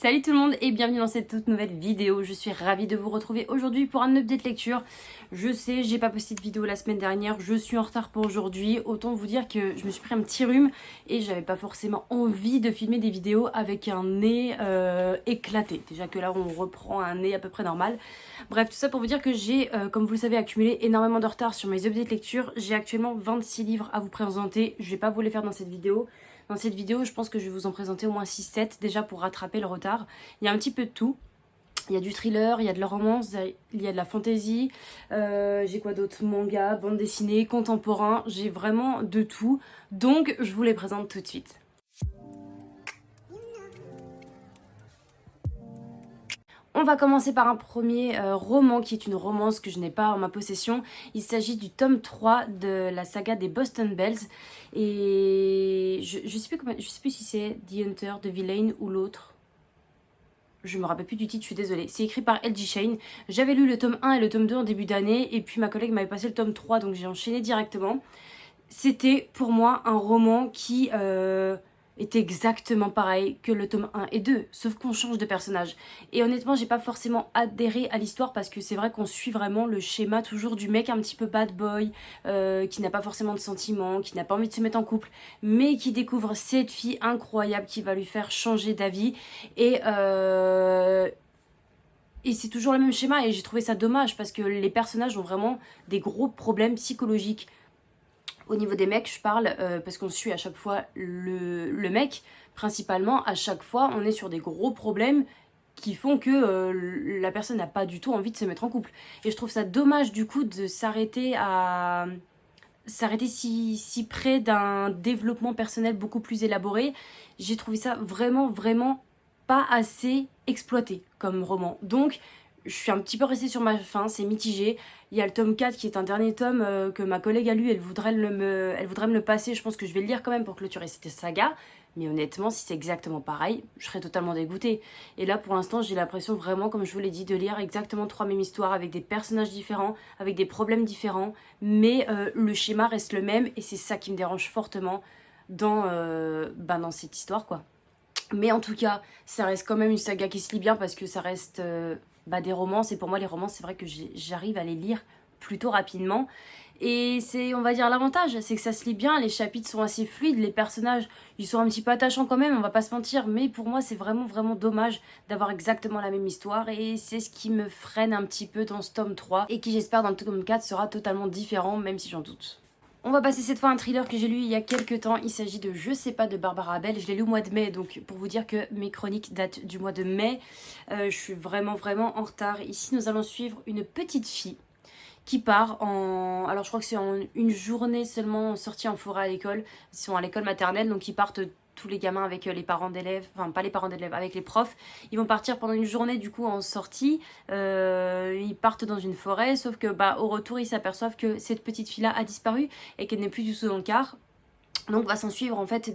Salut tout le monde et bienvenue dans cette toute nouvelle vidéo. Je suis ravie de vous retrouver aujourd'hui pour un update lecture. Je sais, j'ai pas posté de vidéo la semaine dernière, je suis en retard pour aujourd'hui. Autant vous dire que je me suis pris un petit rhume et j'avais pas forcément envie de filmer des vidéos avec un nez éclaté. Déjà que là on reprend un nez à peu près normal. Bref, tout ça pour vous dire que j'ai, comme vous le savez, accumulé énormément de retard sur mes updates lecture. J'ai actuellement 26 livres à vous présenter. Je vais pas vous les faire dans cette vidéo. Dans cette vidéo, je pense que je vais vous en présenter au moins 6-7 déjà pour rattraper le retard. Il y a un petit peu de tout. Il y a du thriller, il y a de la romance, il y a de la fantasy, j'ai quoi d'autre, manga, bande dessinée, contemporain, j'ai vraiment de tout. Donc je vous les présente tout de suite. On va commencer par un premier roman qui est une romance que je n'ai pas en ma possession. Il s'agit du tome 3 de la saga des Boston Bells. Et je sais plus si c'est The Hunter, The Villain ou l'autre. Je me rappelle plus du titre, je suis désolée. C'est écrit par L.J. Shane. J'avais lu le tome 1 et le tome 2 en début d'année. Et puis ma collègue m'avait passé le tome 3, donc j'ai enchaîné directement. C'était pour moi un roman qui était exactement pareil que le tome 1 et 2, sauf qu'on change de personnage. Et honnêtement, j'ai pas forcément adhéré à l'histoire parce que c'est vrai qu'on suit vraiment le schéma toujours du mec un petit peu bad boy, qui n'a pas forcément de sentiments, qui n'a pas envie de se mettre en couple, mais qui découvre cette fille incroyable qui va lui faire changer d'avis. Et c'est toujours le même schéma et j'ai trouvé ça dommage parce que les personnages ont vraiment des gros problèmes psychologiques. Au niveau des mecs, je parle parce qu'on suit à chaque fois le mec. Principalement, à chaque fois, on est sur des gros problèmes qui font que la personne n'a pas du tout envie de se mettre en couple. Et je trouve ça dommage du coup de s'arrêter si près d'un développement personnel beaucoup plus élaboré. J'ai trouvé ça vraiment pas assez exploité comme roman. Donc, je suis un petit peu restée sur ma faim, c'est mitigé. Il y a le tome 4 qui est un dernier tome que ma collègue a lu, elle voudrait me le passer. Je pense que je vais le lire quand même pour clôturer cette saga. Mais honnêtement, si c'est exactement pareil, je serais totalement dégoûtée. Et là, pour l'instant, j'ai l'impression vraiment, comme je vous l'ai dit, de lire exactement trois mêmes histoires avec des personnages différents, avec des problèmes différents. Mais le schéma reste le même et c'est ça qui me dérange fortement dans cette histoire, quoi. Mais en tout cas, ça reste quand même une saga qui se lit bien parce que ça reste des romances. Et pour moi, les romances, c'est vrai que j'arrive à les lire plutôt rapidement. Et c'est, on va dire, l'avantage, c'est que ça se lit bien, les chapitres sont assez fluides, les personnages, ils sont un petit peu attachants quand même, on va pas se mentir. Mais pour moi, c'est vraiment dommage d'avoir exactement la même histoire. Et c'est ce qui me freine un petit peu dans ce tome 3 et qui, j'espère, dans le tome 4 sera totalement différent, même si j'en doute. On va passer cette fois à un thriller que j'ai lu il y a quelques temps. Il s'agit de Je sais pas de Barbara Abel. Je l'ai lu au mois de mai, donc pour vous dire que mes chroniques datent du mois de mai. Je suis vraiment en retard. Ici, nous allons suivre une petite fille qui part en... Alors je crois que c'est en une journée seulement sortie en forêt à l'école. Ils sont à l'école maternelle, donc ils partent tous les gamins avec les parents d'élèves, enfin pas les parents d'élèves, avec les profs. Ils vont partir pendant une journée du coup en sortie. Ils partent dans une forêt, sauf que au retour ils s'aperçoivent que cette petite fille-là a disparu et qu'elle n'est plus du tout dans le car. Donc va s'en suivre en fait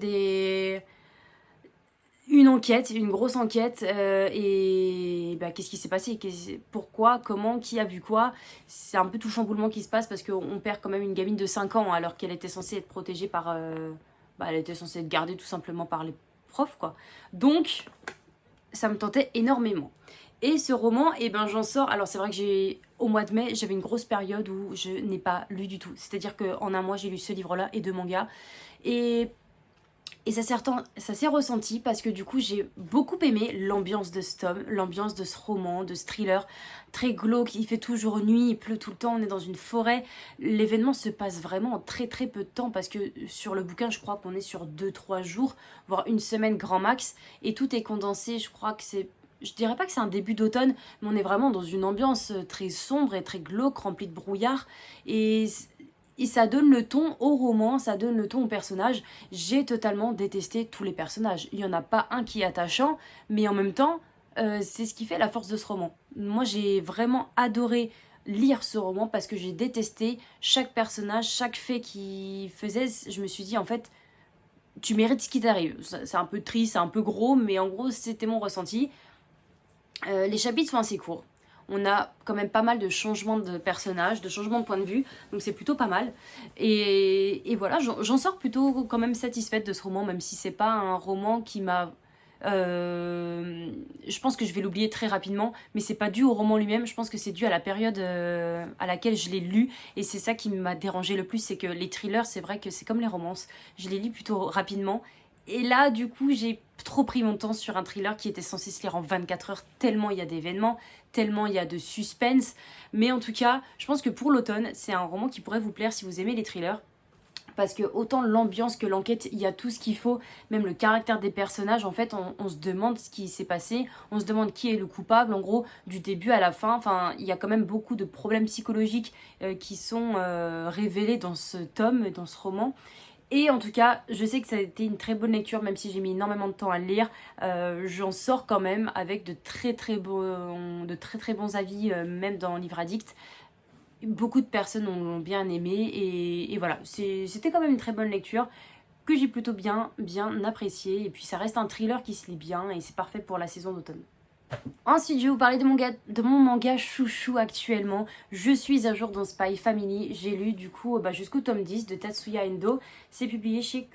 une enquête, une grosse enquête, et qu'est-ce qui s'est passé, pourquoi, comment, qui a vu quoi. C'est un peu tout chamboulement qui se passe parce qu'on perd quand même une gamine de 5 ans alors qu'elle était censée être protégée par... elle était censée être gardée tout simplement par les profs, quoi. Donc, ça me tentait énormément. Et ce roman, j'en sors... Alors c'est vrai que au mois de mai, j'avais une grosse période où je n'ai pas lu du tout. C'est-à-dire qu'en un mois, j'ai lu ce livre-là et deux mangas. Et ça s'est ressenti parce que du coup j'ai beaucoup aimé l'ambiance de ce tome, l'ambiance de ce roman, de ce thriller très glauque. Il fait toujours nuit, il pleut tout le temps, on est dans une forêt. L'événement se passe vraiment en très peu de temps parce que sur le bouquin je crois qu'on est sur 2-3 jours, voire une semaine grand max. Et tout est condensé, je crois que c'est... Je dirais pas que c'est un début d'automne, mais on est vraiment dans une ambiance très sombre et très glauque, remplie de brouillard. Et ça donne le ton au roman, ça donne le ton au personnage. J'ai totalement détesté tous les personnages. Il n'y en a pas un qui est attachant, mais en même temps, c'est ce qui fait la force de ce roman. Moi, j'ai vraiment adoré lire ce roman parce que j'ai détesté chaque personnage, chaque fait qu'il faisait. Je me suis dit, en fait, tu mérites ce qui t'arrive. C'est un peu triste, c'est un peu gros, mais en gros, c'était mon ressenti. Les chapitres sont assez courts. On a quand même pas mal de changements de personnages, de changements de point de vue, donc c'est plutôt pas mal. Et voilà, j'en sors plutôt quand même satisfaite de ce roman, même si c'est pas un roman qui m'a Je pense que je vais l'oublier très rapidement, mais c'est pas dû au roman lui-même, je pense que c'est dû à la période à laquelle je l'ai lu, et c'est ça qui m'a dérangé le plus, c'est que les thrillers, c'est vrai que c'est comme les romances, je les lis plutôt rapidement, et là, du coup, j'ai trop pris mon temps sur un thriller qui était censé se lire en 24 heures, tellement il y a d'événements, tellement il y a de suspense, mais en tout cas, je pense que pour l'automne, c'est un roman qui pourrait vous plaire si vous aimez les thrillers, parce que autant l'ambiance que l'enquête, il y a tout ce qu'il faut, même le caractère des personnages, en fait, on se demande ce qui s'est passé, on se demande qui est le coupable, en gros, du début à la fin, enfin, il y a quand même beaucoup de problèmes psychologiques qui sont révélés dans ce tome, dans ce roman. Et en tout cas, je sais que ça a été une très bonne lecture, même si j'ai mis énormément de temps à le lire. J'en sors quand même avec de très bons avis, même dans Livre Addict. Beaucoup de personnes l'ont bien aimé et voilà, c'était quand même une très bonne lecture que j'ai plutôt bien appréciée. Et puis ça reste un thriller qui se lit bien et c'est parfait pour la saison d'automne. Ensuite, je vais vous parler de mon manga chouchou actuellement. Je suis à jour dans Spy Family. J'ai lu du coup jusqu'au tome 10 de Tatsuya Endo. C'est publié chez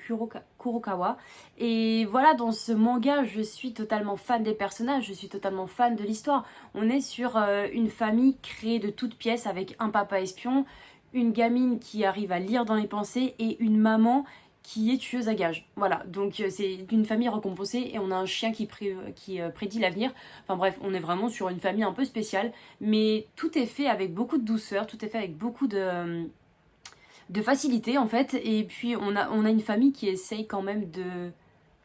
Kurokawa. Et voilà, dans ce manga, je suis totalement fan des personnages. Je suis totalement fan de l'histoire. On est sur une famille créée de toutes pièces avec un papa espion, une gamine qui arrive à lire dans les pensées et une maman qui est tueuse à gages. Voilà, donc c'est d'une famille récompensée et on a un chien qui prédit l'avenir. Enfin bref, on est vraiment sur une famille un peu spéciale, mais tout est fait avec beaucoup de douceur, tout est fait avec beaucoup de facilité en fait. Et puis on a une famille qui essaye quand même de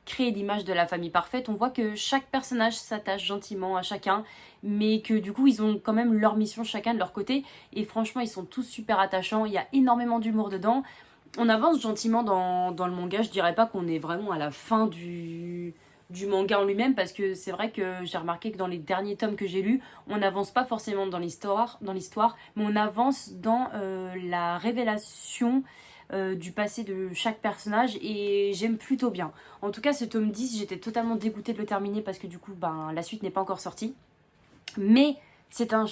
créer l'image de la famille parfaite. On voit que chaque personnage s'attache gentiment à chacun, mais que du coup ils ont quand même leur mission chacun de leur côté. Et franchement, ils sont tous super attachants, il y a énormément d'humour dedans. On avance gentiment dans le manga, je dirais pas qu'on est vraiment à la fin du manga en lui-même, parce que c'est vrai que j'ai remarqué que dans les derniers tomes que j'ai lus, on n'avance pas forcément dans l'histoire, mais on avance dans la révélation du passé de chaque personnage et j'aime plutôt bien. En tout cas, ce tome 10, j'étais totalement dégoûtée de le terminer parce que du coup, la suite n'est pas encore sortie. Mais c'est un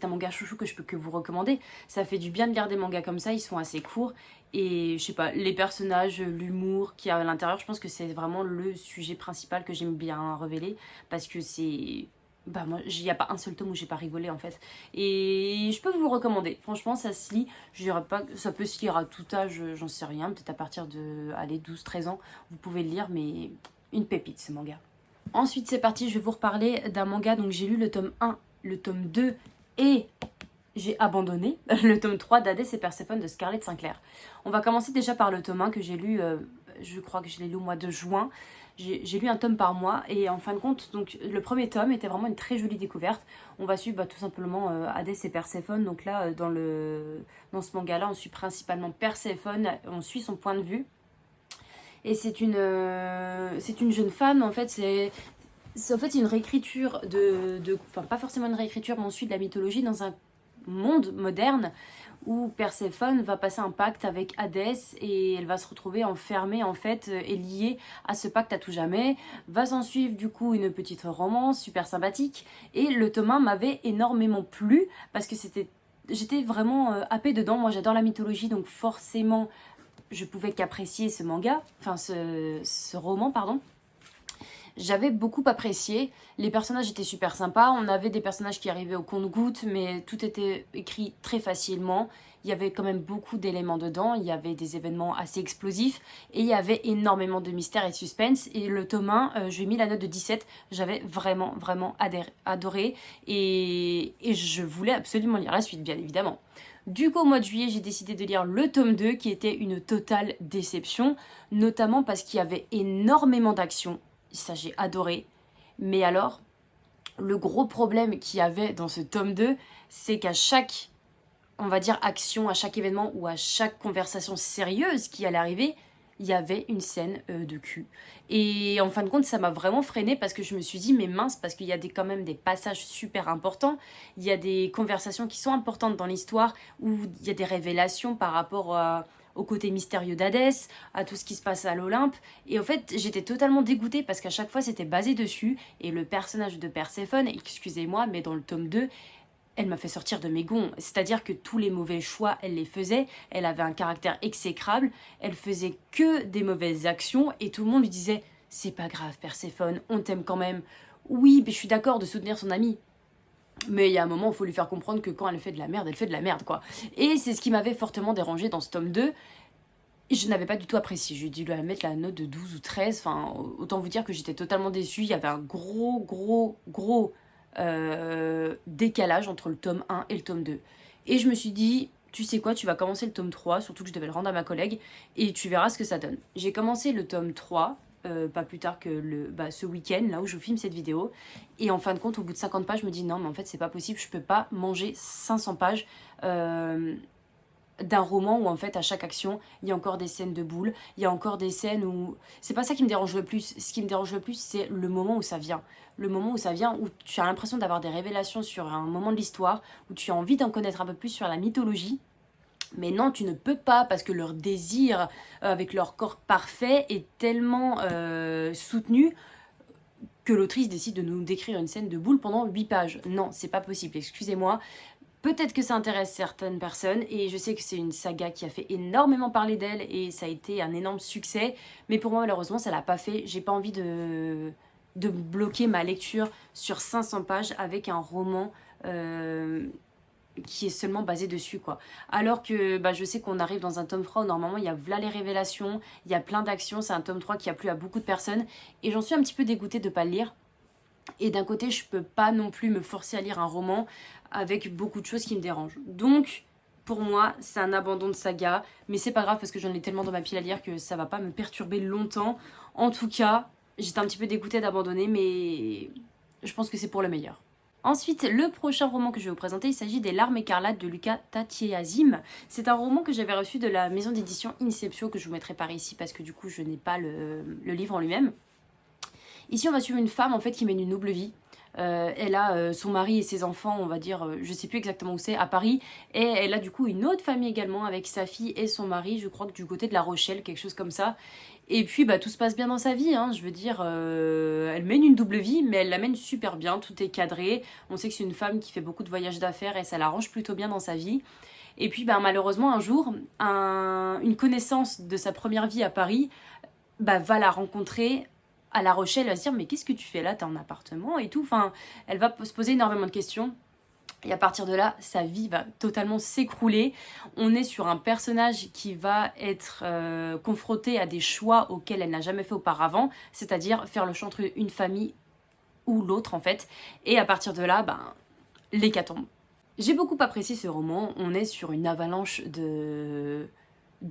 manga chouchou que je peux que vous recommander. Ça fait du bien de garder des mangas comme ça, ils sont assez courts. Et je sais pas, les personnages, l'humour qu'il y a à l'intérieur, je pense que c'est vraiment le sujet principal que j'aime bien révéler. Parce que c'est... moi, il n'y a pas un seul tome où j'ai pas rigolé en fait. Et je peux vous le recommander. Franchement, ça se lit. Je dirais pas que ça peut se lire à tout âge, j'en sais rien. Peut-être à partir de 12-13 ans, vous pouvez le lire, mais une pépite ce manga. Ensuite, c'est parti, je vais vous reparler d'un manga. Donc, j'ai lu le tome 1, le tome 2 et j'ai abandonné le tome 3 d'Hadès et Perséphone de Scarlett Sinclair. On va commencer déjà par le tome 1 que j'ai lu, je crois que je l'ai lu au mois de juin. J'ai lu un tome par mois et en fin de compte, donc le premier tome était vraiment une très jolie découverte. On va suivre tout simplement Hadès et Perséphone. Donc là, dans ce manga-là, on suit principalement Perséphone, on suit son point de vue. Et c'est une jeune femme, en fait, c'est une réécriture enfin pas forcément une réécriture, mais on suit de la mythologie dans un monde moderne où Perséphone va passer un pacte avec Hadès et elle va se retrouver enfermée en fait et liée à ce pacte à tout jamais. Va s'en suivre du coup une petite romance super sympathique et le tome 1 m'avait énormément plu parce que j'étais vraiment happée dedans. Moi j'adore la mythologie, donc forcément je pouvais qu'apprécier ce manga, enfin ce roman pardon. J'avais beaucoup apprécié, les personnages étaient super sympas, on avait des personnages qui arrivaient au compte-gouttes, mais tout était écrit très facilement. Il y avait quand même beaucoup d'éléments dedans, il y avait des événements assez explosifs, et il y avait énormément de mystère et de suspense. Et le tome 1, je lui ai mis la note de 17, j'avais vraiment adoré, et je voulais absolument lire la suite, bien évidemment. Du coup, au mois de juillet, j'ai décidé de lire le tome 2, qui était une totale déception, notamment parce qu'il y avait énormément d'action. Ça, j'ai adoré. Mais alors, le gros problème qu'il y avait dans ce tome 2, c'est qu'à chaque, on va dire, action, à chaque événement ou à chaque conversation sérieuse qui allait arriver, il y avait une scène de cul. Et en fin de compte, ça m'a vraiment freinée parce que je me suis dit, mais mince, parce qu'il y a quand même des passages super importants, il y a des conversations qui sont importantes dans l'histoire, où il y a des révélations par rapport au côté mystérieux d'Hadès, à tout ce qui se passe à l'Olympe. Et en fait, j'étais totalement dégoûtée parce qu'à chaque fois, c'était basé dessus. Et le personnage de Perséphone, excusez-moi, mais dans le tome 2, elle m'a fait sortir de mes gonds. C'est-à-dire que tous les mauvais choix, elle les faisait. Elle avait un caractère exécrable. Elle faisait que des mauvaises actions. Et tout le monde lui disait c'est pas grave Perséphone, on t'aime quand même. Oui, mais je suis d'accord de soutenir son amie. Mais il y a un moment, il faut lui faire comprendre que quand elle fait de la merde, elle fait de la merde, quoi. Et c'est ce qui m'avait fortement dérangé dans ce tome 2. Je n'avais pas du tout apprécié. J'ai dû lui mettre la note de 12 ou 13. Enfin, autant vous dire que j'étais totalement déçue. Il y avait un gros décalage entre le tome 1 et le tome 2. Et je me suis dit, tu sais quoi, tu vas commencer le tome 3, surtout que je devais le rendre à ma collègue, et tu verras ce que ça donne. J'ai commencé le tome 3, pas plus tard que ce week-end, là où je filme cette vidéo. Et en fin de compte, au bout de 50 pages, je me dis non, mais en fait, c'est pas possible, je peux pas manger 500 pages. D'un roman où en fait à chaque action il y a encore des scènes de boules, il y a encore des scènes où c'est pas ça qui me dérange le plus. Ce qui me dérange le plus, c'est le moment où ça vient, où tu as l'impression d'avoir des révélations sur un moment de l'histoire, où tu as envie d'en connaître un peu plus sur la mythologie. Mais non, tu ne peux pas, parce que leur désir avec leur corps parfait est tellement soutenu que l'autrice décide de nous décrire une scène de boule pendant 8 pages. Non, c'est pas possible, excusez-moi. Peut-être que ça intéresse certaines personnes, et je sais que c'est une saga qui a fait énormément parler d'elle, et ça a été un énorme succès, mais pour moi malheureusement ça l'a pas fait. J'ai pas envie de bloquer ma lecture sur 500 pages avec un roman qui est seulement basé dessus, quoi. Alors que je sais qu'on arrive dans un tome 3 où normalement il y a là les révélations, il y a plein d'actions, c'est un tome 3 qui a plu à beaucoup de personnes, et j'en suis un petit peu dégoûtée de pas le lire. Et d'un côté, je peux pas non plus me forcer à lire un roman avec beaucoup de choses qui me dérangent. Donc, pour moi, c'est un abandon de saga. Mais c'est pas grave parce que j'en ai tellement dans ma pile à lire que ça va pas me perturber longtemps. En tout cas, j'étais un petit peu dégoûtée d'abandonner, mais je pense que c'est pour le meilleur. Ensuite, le prochain roman que je vais vous présenter, il s'agit des Larmes écarlates de Lucas Tatieazim. C'est un roman que j'avais reçu de la maison d'édition Inceptio, que je vous mettrai par ici parce que du coup, je n'ai pas le livre en lui-même. Ici, on va suivre une femme en fait qui mène une noble vie. Elle a son mari et ses enfants, on va dire, je sais plus exactement où c'est, à Paris. Et elle a du coup une autre famille également avec sa fille et son mari, je crois que du côté de La Rochelle, quelque chose comme ça. Et puis tout se passe bien dans sa vie, hein, je veux dire, elle mène une double vie, mais elle la mène super bien, tout est cadré. On sait que c'est une femme qui fait beaucoup de voyages d'affaires et ça l'arrange plutôt bien dans sa vie. Et puis malheureusement un jour, une connaissance de sa première vie à Paris va la rencontrer à La Rochelle, elle va se dire mais qu'est-ce que tu fais là, t'es en appartement et tout, enfin elle va se poser énormément de questions. Et à partir de là, sa vie va totalement s'écrouler. On est sur un personnage qui va être confronté à des choix auxquels elle n'a jamais fait auparavant, c'est-à-dire faire le choix entre une famille ou l'autre en fait. Et à partir de là, l'hécatombe. J'ai beaucoup apprécié ce roman. On est sur une avalanche de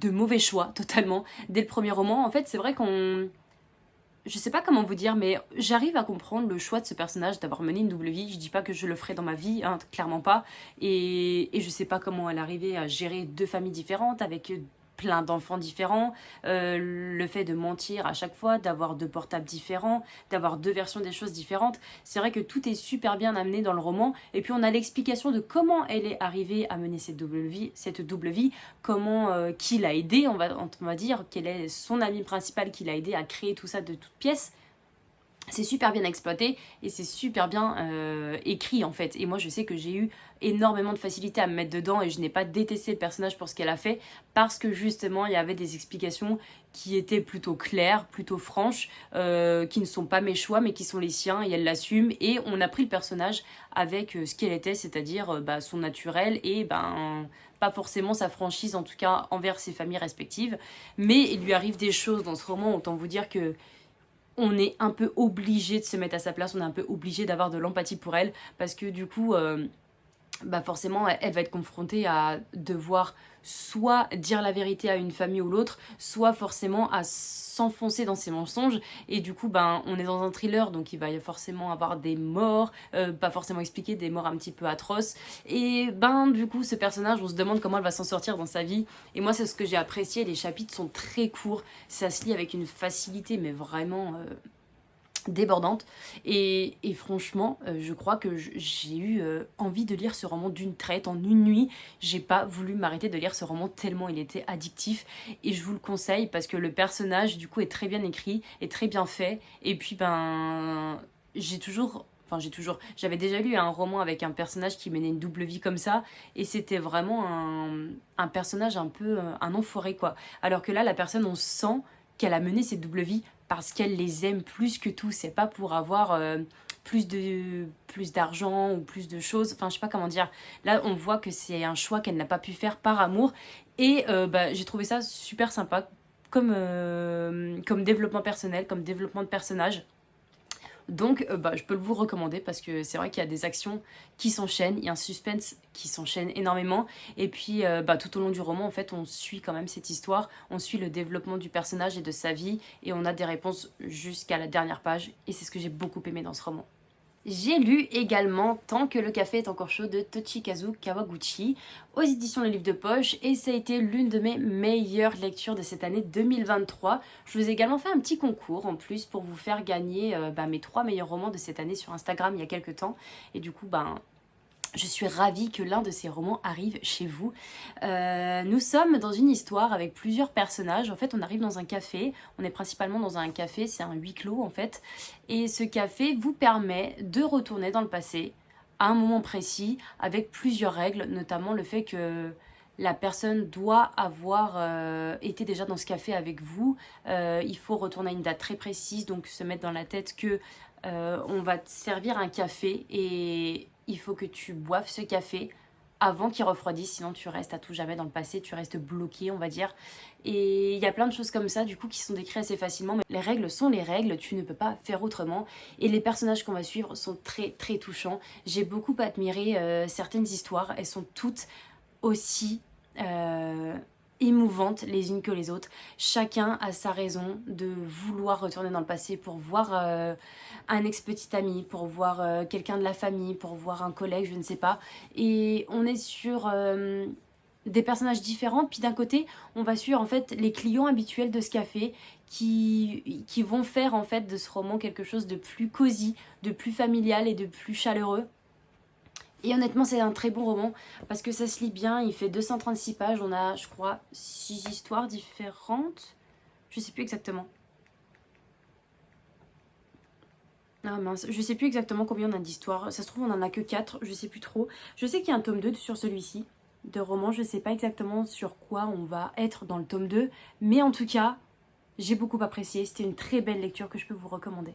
mauvais choix, totalement. Dès le premier roman, en fait, c'est vrai qu'on... Je sais pas comment vous dire, mais j'arrive à comprendre le choix de ce personnage d'avoir mené une double vie. Je dis pas que je le ferai dans ma vie, hein, clairement pas. Et je sais pas comment elle arrivait à gérer deux familles différentes avec plein d'enfants différents. Le fait de mentir à chaque fois, d'avoir deux portables différents, d'avoir deux versions des choses différentes. C'est vrai que tout est super bien amené dans le roman. Et puis on a l'explication de comment elle est arrivée à mener cette double vie, comment, qui l'a aidée, on va dire, quel est son ami principal qui l'a aidé à créer tout ça de toutes pièces. C'est super bien exploité et c'est super bien écrit en fait. Et moi je sais que j'ai eu énormément de facilité à me mettre dedans et je n'ai pas détesté le personnage pour ce qu'elle a fait parce que justement il y avait des explications qui étaient plutôt claires, plutôt franches, qui ne sont pas mes choix mais qui sont les siens et elle l'assume. Et on a pris le personnage avec ce qu'elle était, c'est-à-dire son naturel et pas forcément sa franchise en tout cas envers ses familles respectives. Mais il lui arrive des choses dans ce roman, autant vous dire que on est un peu obligé de se mettre à sa place, on est un peu obligé d'avoir de l'empathie pour elle, parce que du coup, forcément, elle va être confrontée à devoir soit dire la vérité à une famille ou l'autre, soit forcément à s'enfoncer dans ses mensonges. Et du coup, on est dans un thriller, donc il va y forcément avoir des morts, pas forcément expliquées, des morts un petit peu atroces. Et du coup, ce personnage, on se demande comment elle va s'en sortir dans sa vie. Et moi, c'est ce que j'ai apprécié, les chapitres sont très courts, ça se lit avec une facilité, mais vraiment... débordante et franchement je crois que j'ai eu envie de lire ce roman d'une traite en une nuit. J'ai pas voulu m'arrêter de lire ce roman tellement il était addictif et je vous le conseille parce que le personnage du coup est très bien écrit, est très bien fait et puis j'avais déjà lu un roman avec un personnage qui menait une double vie comme ça et c'était vraiment un personnage un peu un enfoiré quoi, alors que là la personne on sent qu'elle a mené cette double vie parce qu'elle les aime plus que tout. C'est pas pour avoir plus d'argent ou plus de choses. Enfin, je sais pas comment dire. Là, on voit que c'est un choix qu'elle n'a pas pu faire par amour. Et j'ai trouvé ça super sympa comme développement personnel, comme développement de personnage. Donc je peux vous recommander parce que c'est vrai qu'il y a des actions qui s'enchaînent, il y a un suspense qui s'enchaîne énormément et puis tout au long du roman en fait on suit quand même cette histoire, on suit le développement du personnage et de sa vie et on a des réponses jusqu'à la dernière page et c'est ce que j'ai beaucoup aimé dans ce roman. J'ai lu également Tant que le café est encore chaud de Tochikazu Kawaguchi aux éditions Le Livre de Poche et ça a été l'une de mes meilleures lectures de cette année 2023. Je vous ai également fait un petit concours en plus pour vous faire gagner mes 3 meilleurs romans de cette année sur Instagram il y a quelques temps et du coup je suis ravie que l'un de ces romans arrive chez vous. Nous sommes dans une histoire avec plusieurs personnages. En fait, on arrive dans un café. On est principalement dans un café, c'est un huis clos en fait. Et ce café vous permet de retourner dans le passé à un moment précis avec plusieurs règles, notamment le fait que la personne doit avoir été déjà dans ce café avec vous. Il faut retourner à une date très précise, donc se mettre dans la tête que on va te servir un café et il faut que tu boives ce café avant qu'il refroidisse, sinon tu restes à tout jamais dans le passé, tu restes bloqué on va dire. Et il y a plein de choses comme ça du coup qui sont décrites assez facilement, mais les règles sont les règles, tu ne peux pas faire autrement. Et les personnages qu'on va suivre sont très très touchants. J'ai beaucoup admiré certaines histoires, elles sont toutes aussi émouvantes les unes que les autres. Chacun a sa raison de vouloir retourner dans le passé pour voir un ex-petit ami, pour voir quelqu'un de la famille, pour voir un collègue, je ne sais pas. Et on est sur des personnages différents. Puis d'un côté, on va suivre en fait les clients habituels de ce café qui vont faire en fait de ce roman quelque chose de plus cosy, de plus familial et de plus chaleureux. Et honnêtement, c'est un très bon roman parce que ça se lit bien. Il fait 236 pages. On a, je crois, 6 histoires différentes. Je sais plus exactement. Ah mince, je sais plus exactement combien on a d'histoires. Ça se trouve, on en a que 4. Je sais plus trop. Je sais qu'il y a un tome 2 sur celui-ci de roman. Je sais pas exactement sur quoi on va être dans le tome 2. Mais en tout cas, j'ai beaucoup apprécié. C'était une très belle lecture que je peux vous recommander.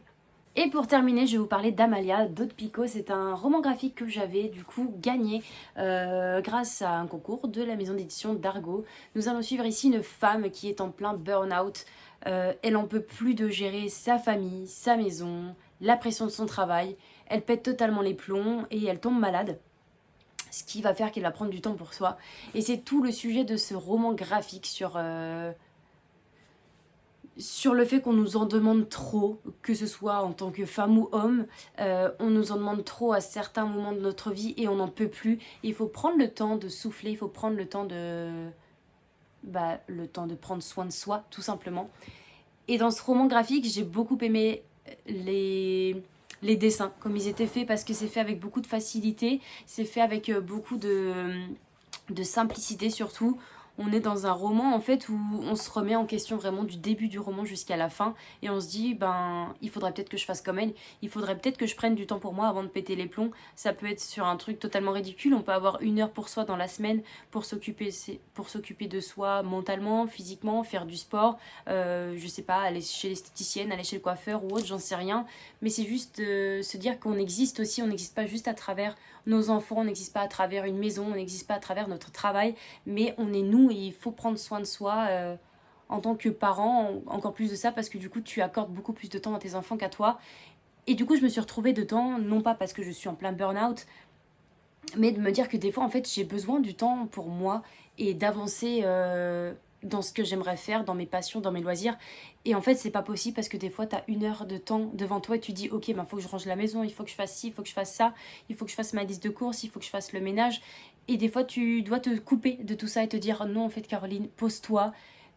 Et pour terminer, je vais vous parler d'Amalia d'Aude Picot. C'est un roman graphique que j'avais du coup gagné grâce à un concours de la maison d'édition d'Argo. Nous allons suivre ici une femme qui est en plein burn-out. Elle en peut plus de gérer sa famille, sa maison, la pression de son travail. Elle pète totalement les plombs et elle tombe malade. Ce qui va faire qu'elle va prendre du temps pour soi. Et c'est tout le sujet de ce roman graphique sur le fait qu'on nous en demande trop, que ce soit en tant que femme ou homme, on nous en demande trop à certains moments de notre vie et on n'en peut plus. Il faut prendre le temps de souffler, il faut prendre le temps de prendre soin de soi, tout simplement. Et dans ce roman graphique, j'ai beaucoup aimé les dessins, comme ils étaient faits, parce que c'est fait avec beaucoup de facilité, c'est fait avec beaucoup de simplicité surtout. On est dans un roman en fait où on se remet en question vraiment du début du roman jusqu'à la fin et on se dit il faudrait peut-être que je fasse comme elle, il faudrait peut-être que je prenne du temps pour moi avant de péter les plombs. Ça peut être sur un truc totalement ridicule, on peut avoir 1 heure pour soi dans la semaine pour s'occuper de soi mentalement, physiquement, faire du sport, je sais pas, aller chez l'esthéticienne, aller chez le coiffeur ou autre, j'en sais rien, mais c'est juste se dire qu'on existe aussi, on n'existe pas juste à travers nos enfants, on n'existe pas à travers une maison, on n'existe pas à travers notre travail, mais on est nous et il faut prendre soin de soi en tant que parent, encore plus de ça parce que du coup tu accordes beaucoup plus de temps à tes enfants qu'à toi. Et du coup je me suis retrouvée dedans, non pas parce que je suis en plein burn-out, mais de me dire que des fois en fait j'ai besoin du temps pour moi et d'avancer dans ce que j'aimerais faire, dans mes passions, dans mes loisirs. Et en fait c'est pas possible parce que des fois t'as 1 heure de temps devant toi et tu dis ok faut que je range la maison, il faut que je fasse ci, il faut que je fasse ça, il faut que je fasse ma liste de courses, il faut que je fasse le ménage. Et des fois tu dois te couper de tout ça et te dire non en fait Caroline, pose-toi,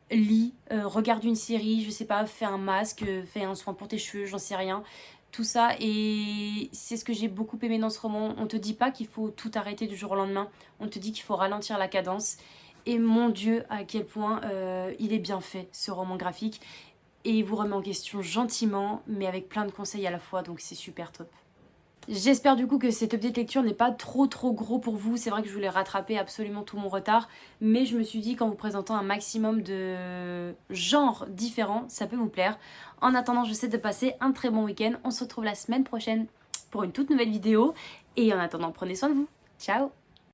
lis, regarde une série, je sais pas, fais un masque, fais un soin pour tes cheveux, j'en sais rien. Tout ça, et c'est ce que j'ai beaucoup aimé dans ce roman. On te dit pas qu'il faut tout arrêter du jour au lendemain, on te dit qu'il faut ralentir la cadence. Et mon Dieu, à quel point il est bien fait, ce roman graphique. Et il vous remet en question gentiment, mais avec plein de conseils à la fois, donc c'est super top. J'espère du coup que cette update lecture n'est pas trop gros pour vous. C'est vrai que je voulais rattraper absolument tout mon retard, mais je me suis dit qu'en vous présentant un maximum de genres différents, ça peut vous plaire. En attendant, je vous souhaite de passer un très bon week-end. On se retrouve la semaine prochaine pour une toute nouvelle vidéo. Et en attendant, prenez soin de vous. Ciao!